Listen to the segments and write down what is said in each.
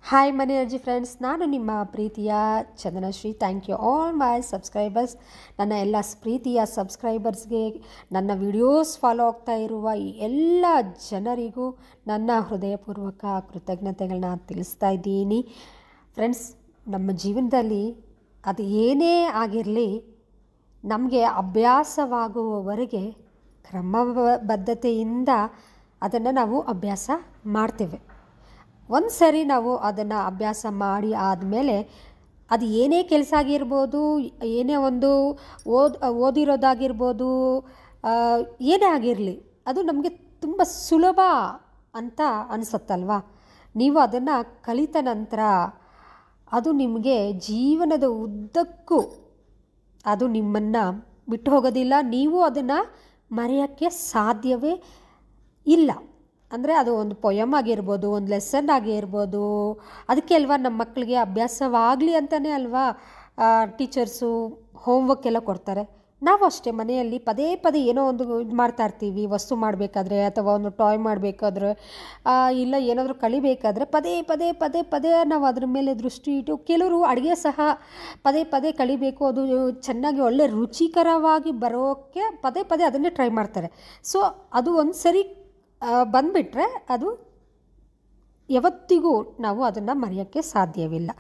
Hi ಮನಿ energy friends, ನಾನು ನಿಮ್ಮ ಪ್ರೀತಿಯ Chandanashree. Thank you all my subscribers. ನನ್ನ ಎಲ್ಲ ಪ್ರೀತಿಯ ಸಬ್ಸ್ಕ್ರೈಬರ್ಸ್ಗೆ, ನನ್ನ ವಿಡಿಯೋಸ್ ಫಾಲೋ ಆಗ್ತಾ ಇರುವ ಈ ಎಲ್ಲ ಜನರಿಗೂ ನನ್ನ ಹೃದಯಪೂರ್ವಕ ಕೃತಜ್ಞತೆಗಳನ್ನ ತಿಳಿಸ್ತಾ ಇದ್ದೀನಿ. ಫ್ರೆಂಡ್ಸ್, ನಮ್ಮ ಜೀವನದಲ್ಲಿ ಅದು ಏನೇ ಆಗಿರಲಿ, ನಮಗೆ ಅಭ್ಯಾಸವಾಗುವವರೆಗೆ ಕ್ರಮಬದ್ಧತೆಯಿಂದ ಅದನ್ನು ನಾವು ಅಭ್ಯಾಸ ಮಾಡ್ತೇವೆ. ಒಂದು ಸರಿ ನಾವು ಅದನ್ನು ಅಭ್ಯಾಸ ಮಾಡಿ ಆದಮೇಲೆ ಅದು ಏನೇ ಕೆಲಸ ಆಗಿರ್ಬೋದು, ಏನೇ ಒಂದು ಓದಿರೋದಾಗಿರ್ಬೋದು, ಏನೇ ಆಗಿರಲಿ, ಅದು ನಮಗೆ ತುಂಬ ಸುಲಭ ಅಂತ ಅನಿಸುತ್ತಲ್ವ. ನೀವು ಅದನ್ನು ಕಲಿತ ನಂತರ ಅದು ನಿಮಗೆ ಜೀವನದ ಉದ್ದಕ್ಕೂ ಅದು ನಿಮ್ಮನ್ನು ಬಿಟ್ಟು ಹೋಗೋದಿಲ್ಲ. ನೀವು ಅದನ್ನು ಮರೆಯೋಕ್ಕೆ ಸಾಧ್ಯವೇ ಇಲ್ಲ. ಅಂದರೆ ಅದು ಒಂದು ಪೊಯಮ್ ಆಗಿರ್ಬೋದು, ಒಂದು ಲೆಸನ್ ಆಗಿರ್ಬೋದು. ಅದಕ್ಕೆ ಅಲ್ವಾ ನಮ್ಮ ಮಕ್ಕಳಿಗೆ ಅಭ್ಯಾಸವಾಗಲಿ ಅಂತಲೇ ಅಲ್ವಾ ಟೀಚರ್ಸು ಹೋಮ್ವರ್ಕ್ ಎಲ್ಲ ಕೊಡ್ತಾರೆ. ನಾವು ಅಷ್ಟೇ ಮನೆಯಲ್ಲಿ ಪದೇ ಪದೇ ಏನೋ ಒಂದು ಇದು ಮಾಡ್ತಾ ಇರ್ತೀವಿ. ವಸ್ತು ಮಾಡಬೇಕಾದ್ರೆ ಅಥವಾ ಒಂದು ಟಾಯ್ ಮಾಡಬೇಕಾದ್ರೆ, ಇಲ್ಲ ಏನಾದರೂ ಕಲಿಬೇಕಾದ್ರೆ ಪದೇ ಪದೇ ಪದೇ ಪದೇ ನಾವು ಅದ್ರ ಮೇಲೆ ದೃಷ್ಟಿ ಇಟ್ಟು, ಕೆಲವರು ಅಡುಗೆ ಸಹ ಪದೇ ಪದೇ ಕಲಿಬೇಕು, ಅದು ಚೆನ್ನಾಗಿ ಒಳ್ಳೆ ರುಚಿಕರವಾಗಿ ಬರೋಕ್ಕೆ ಪದೇ ಪದೇ ಅದನ್ನೇ ಟ್ರೈ ಮಾಡ್ತಾರೆ. ಸೊ ಅದು ಒಂದು ಸರಿ ಬಂದುಬಿಟ್ರೆ ಅದು ಯಾವತ್ತಿಗೂ ನಾವು ಅದನ್ನು ಮರೆಯೋಕ್ಕೆ ಸಾಧ್ಯವಿಲ್ಲ.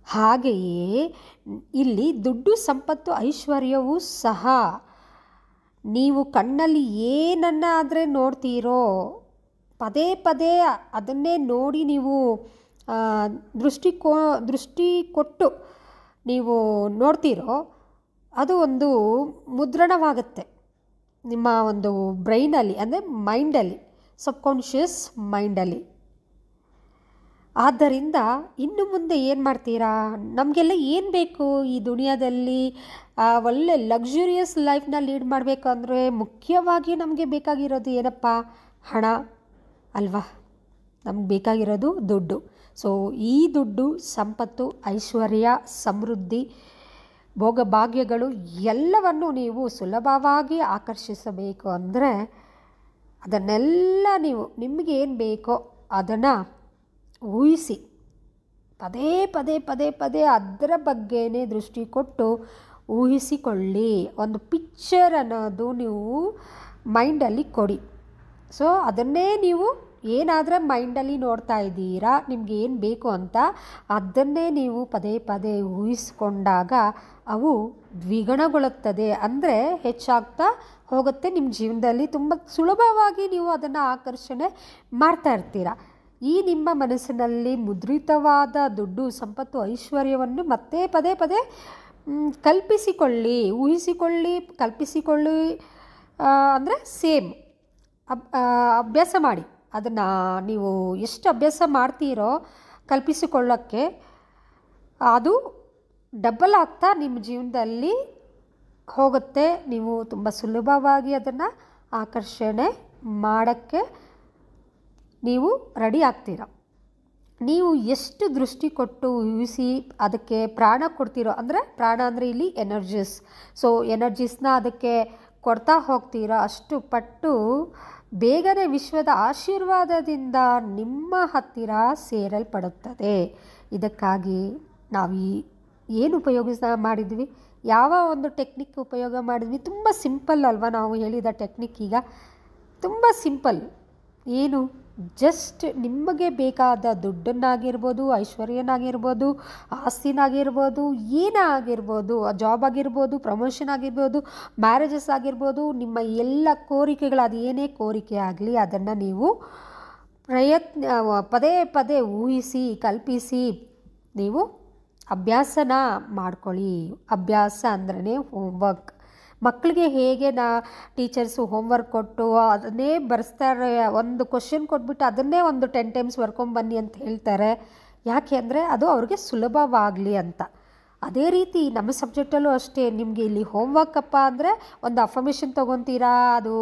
ಹಾಗೆಯೇ ಇಲ್ಲಿ ದುಡ್ಡು, ಸಂಪತ್ತು, ಐಶ್ವರ್ಯವೂ ಸಹ ನೀವು ಕಣ್ಣಲ್ಲಿ ಏನನ್ನಾದರೆ ನೋಡ್ತೀರೋ, ಪದೇ ಪದೇ ಅದನ್ನೇ ನೋಡಿ ನೀವು ದೃಷ್ಟಿ ಕೊಟ್ಟು ನೀವು ನೋಡ್ತೀರೋ, ಅದು ಒಂದು ಮುದ್ರಣವಾಗುತ್ತೆ ನಿಮ್ಮ ಒಂದು ಬ್ರೈನಲ್ಲಿ, ಅಂದರೆ ಮೈಂಡಲ್ಲಿ, ಸಬ್ಕಾನ್ಷಿಯಸ್ ಮೈಂಡಲ್ಲಿ. ಆದ್ದರಿಂದ ಇನ್ನು ಮುಂದೆ ಏನು ಮಾಡ್ತೀರಾ? ನಮಗೆಲ್ಲ ಏನು ಬೇಕು ಈ ದುನಿಯಾದಲ್ಲಿ? ಒಳ್ಳೆ ಲಕ್ಸುರಿಯಸ್ ಲೈಫ್ನ ಲೀಡ್ ಮಾಡಬೇಕು ಅಂದರೆ ಮುಖ್ಯವಾಗಿ ನಮಗೆ ಬೇಕಾಗಿರೋದು ಏನಪ್ಪ? ಹಣ ಅಲ್ವಾ? ನಮ್ಗೆ ಬೇಕಾಗಿರೋದು ದುಡ್ಡು. ಸೊ ಈ ದುಡ್ಡು, ಸಂಪತ್ತು, ಐಶ್ವರ್ಯ, ಸಮೃದ್ಧಿ, ಭೋಗಭಾಗ್ಯಗಳು ಎಲ್ಲವನ್ನು ನೀವು ಸುಲಭವಾಗಿ ಆಕರ್ಷಿಸಬೇಕು ಅಂದರೆ ಅದನ್ನೆಲ್ಲ ನೀವು ನಿಮಗೆ ಏನು ಬೇಕೋ ಅದನ್ನು ಊಹಿಸಿ ಪದೇ ಪದೇ ಪದೇ ಪದೇ ಅದರ ಬಗ್ಗೆನೇ ದೃಷ್ಟಿ ಕೊಟ್ಟು ಊಹಿಸಿಕೊಳ್ಳಿ. ಒಂದು ಪಿಕ್ಚರ್ ಅನ್ನೋದು ನೀವು ಮೈಂಡಲ್ಲಿ ಕೊಡಿ. ಸೊ ಅದನ್ನೇ ನೀವು ಏನಾದರೂ ಮೈಂಡಲ್ಲಿ ನೋಡ್ತಾ ಇದ್ದೀರಾ, ನಿಮ್ಗೆ ಏನು ಬೇಕು ಅಂತ, ಅದನ್ನೇ ನೀವು ಪದೇ ಪದೇ ಊಹಿಸ್ಕೊಂಡಾಗ ಅವು ದ್ವಿಗುಣಗೊಳ್ಳುತ್ತದೆ, ಅಂದರೆ ಹೆಚ್ಚಾಗ್ತಾ ಹೋಗುತ್ತೆ. ನಿಮ್ಮ ಜೀವನದಲ್ಲಿ ತುಂಬ ಸುಲಭವಾಗಿ ನೀವು ಅದನ್ನು ಆಕರ್ಷಣೆ ಮಾಡ್ತಾ ಇರ್ತೀರ. ಈ ನಿಮ್ಮ ಮನಸ್ಸಿನಲ್ಲಿ ಮುದ್ರಿತವಾದ ದುಡ್ಡು, ಸಂಪತ್ತು, ಐಶ್ವರ್ಯವನ್ನು ಮತ್ತೆ ಪದೇ ಪದೇ ಕಲ್ಪಿಸಿಕೊಳ್ಳಿ, ಊಹಿಸಿಕೊಳ್ಳಿ, ಕಲ್ಪಿಸಿಕೊಳ್ಳಿ. ಅಂದರೆ ಸೇಮ್ ಅಭ್ಯಾಸ ಮಾಡಿ. ಅದನ್ನು ನೀವು ಎಷ್ಟು ಅಭ್ಯಾಸ ಮಾಡ್ತೀರೋ ಕಲ್ಪಿಸಿಕೊಳ್ಳೋಕ್ಕೆ, ಅದು ಡಬಲ್ ಆಗ್ತಾ ನಿಮ್ಮ ಜೀವನದಲ್ಲಿ ಹೋಗುತ್ತೆ. ನೀವು ತುಂಬ ಸುಲಭವಾಗಿ ಅದನ್ನು ಆಕರ್ಷಣೆ ಮಾಡೋಕ್ಕೆ ನೀವು ರೆಡಿ ಆಗ್ತೀರ. ನೀವು ಎಷ್ಟು ದೃಷ್ಟಿ ಕೊಟ್ಟು ಊಹಿಸಿ ಅದಕ್ಕೆ ಪ್ರಾಣ ಕೊಡ್ತೀರೋ, ಅಂದರೆ ಪ್ರಾಣ ಅಂದರೆ ಇಲ್ಲಿ ಎನರ್ಜೀಸ್. ಸೊ ಎನರ್ಜೀಸ್ನ ಅದಕ್ಕೆ ಕೊಡ್ತಾ ಹೋಗ್ತೀರೋ, ಅಷ್ಟು ಪಟ್ಟು ಬೇಗನೆ ವಿಶ್ವದ ಆಶೀರ್ವಾದದಿಂದ ನಿಮ್ಮ ಹತ್ತಿರ ಸೇರಲ್ಪಡುತ್ತದೆ. ಇದಕ್ಕಾಗಿ ನಾವು ಏನು ಮಾಡಿದ್ವಿ, ಯಾವ ಒಂದು ಟೆಕ್ನಿಕ್ ಉಪಯೋಗ ಮಾಡಿದ್ವಿ? ತುಂಬ ಸಿಂಪಲ್ ಅಲ್ವಾ? ನಾವು ಹೇಳಿದ ಟೆಕ್ನಿಕ್ ಈಗ ತುಂಬ ಸಿಂಪಲ್. ಏನು? ಜಸ್ಟ್ ನಿಮಗೆ ಬೇಕಾದ ದುಡ್ಡನ್ನಾಗಿರ್ಬೋದು, ಐಶ್ವರ್ಯನಾಗಿರ್ಬೋದು, ಆಸ್ತಿನಾಗಿರ್ಬೋದು, ಏನೇ ಆಗಿರ್ಬೋದು, ಜಾಬ್ ಆಗಿರ್ಬೋದು, ಪ್ರಮೋಷನ್ ಆಗಿರ್ಬೋದು, ಮ್ಯಾರೇಜಸ್ ಆಗಿರ್ಬೋದು, ನಿಮ್ಮ ಎಲ್ಲ ಕೋರಿಕೆಗಳು, ಅದು ಏನೇ ಕೋರಿಕೆ ಆಗಲಿ ಅದನ್ನು ನೀವು ಪದೇ ಪದೇ ಊಹಿಸಿ, ಕಲ್ಪಿಸಿ ನೀವು ಅಭ್ಯಾಸನ ಮಾಡ್ಕೊಳ್ಳಿ. ಅಭ್ಯಾಸ ಅಂದ್ರೇ ಹೋಮ್ವರ್ಕ್. ಮಕ್ಕಳಿಗೆ ಹೇಗೆ ಟೀಚರ್ಸು ಹೋಮ್ವರ್ಕ್ ಕೊಟ್ಟು ಅದನ್ನೇ ಬರೆಸ್ತಾರೆ, ಒಂದು ಕ್ವಶನ್ ಕೊಟ್ಬಿಟ್ಟು ಅದನ್ನೇ ಒಂದು 10 ಟೈಮ್ಸ್ ಬರ್ಕೊಂಬನ್ನಿ ಅಂತ ಹೇಳ್ತಾರೆ. ಯಾಕೆ ಅಂದರೆ ಅದು ಅವ್ರಿಗೆ ಸುಲಭವಾಗಲಿ ಅಂತ. ಅದೇ ರೀತಿ ನಮ್ಮ ಸಬ್ಜೆಕ್ಟಲ್ಲೂ ಅಷ್ಟೇ. ನಿಮಗೆ ಇಲ್ಲಿ ಹೋಮ್ವರ್ಕ್ ಅಪ್ಪ ಅಂದರೆ ಒಂದು ಅಫರ್ಮೇಷನ್ ತೊಗೊತೀರಾ, ಅದು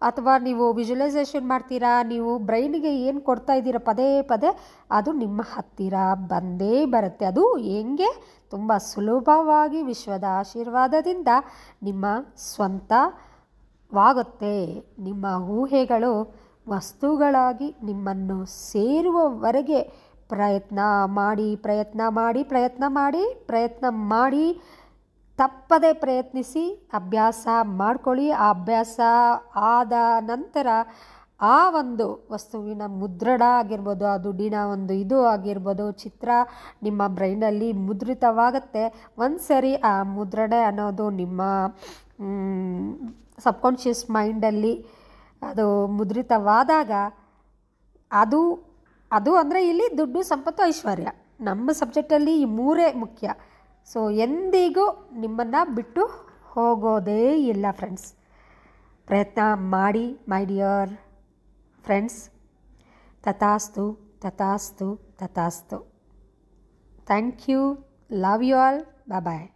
ಅಥವಾ ನೀವು ವಿಜುವಲೈಸೇಷನ್ ಮಾಡ್ತೀರಾ, ನೀವು ಬ್ರೈನಿಗೆ ಏನು ಕೊಡ್ತಾ ಇದ್ದೀರಾ ಪದೇ ಪದೇ, ಅದು ನಿಮ್ಮ ಹತ್ತಿರ ಬಂದೇ ಬರುತ್ತೆ. ಅದು ಹೆಂಗೆ? ತುಂಬ ಸುಲಭವಾಗಿ ವಿಶ್ವದ ಆಶೀರ್ವಾದದಿಂದ ನಿಮ್ಮ ಸ್ವಂತವಾಗುತ್ತೆ. ನಿಮ್ಮ ಊಹೆಗಳು ವಸ್ತುಗಳಾಗಿ ನಿಮ್ಮನ್ನು ಸೇರುವವರೆಗೆ ಪ್ರಯತ್ನ ಮಾಡಿ ಪ್ರಯತ್ನ ಮಾಡಿ ಪ್ರಯತ್ನ ಮಾಡಿ ಪ್ರಯತ್ನ ಮಾಡಿ ತಪ್ಪದೇ ಪ್ರಯತ್ನಿಸಿ, ಅಭ್ಯಾಸ ಮಾಡ್ಕೊಳ್ಳಿ. ಆ ಅಭ್ಯಾಸ ಆದ ನಂತರ ಆ ಒಂದು ವಸ್ತುವಿನ ಮುದ್ರಣ ಆಗಿರ್ಬೋದು, ಆ ದುಡ್ಡಿನ ಒಂದು ಇದು ಆಗಿರ್ಬೋದು, ಚಿತ್ರ ನಿಮ್ಮ ಬ್ರೈನಲ್ಲಿ ಮುದ್ರಿತವಾಗುತ್ತೆ. ಒಂದು ಸರಿ ಆ ಮುದ್ರಣೆ ಅನ್ನೋದು ನಿಮ್ಮ ಸಬ್ಕಾನ್ಷಿಯಸ್ ಮೈಂಡಲ್ಲಿ ಅದು ಮುದ್ರಿತವಾದಾಗ ಅದು ಅಂದರೆ ಇಲ್ಲಿ ದುಡ್ಡು, ಸಂಪತ್ತು, ಐಶ್ವರ್ಯ, ನಮ್ಮ ಸಬ್ಜೆಕ್ಟಲ್ಲಿ ಈ ಮೂರೇ ಮುಖ್ಯ. ಸೊ ಎಂದಿಗೂ ನಿಮ್ಮನ್ನು ಬಿಟ್ಟು ಹೋಗೋದೇ ಇಲ್ಲ ಫ್ರೆಂಡ್ಸ್. ಪ್ರಯತ್ನ ಮಾಡಿ ಮೈ ಡಿಯರ್ ಫ್ರೆಂಡ್ಸ್. ತಥಾಸ್ತು ತಥಾಸ್ತು ತಥಾಸ್ತು. Thank you. Love you all. Bye bye.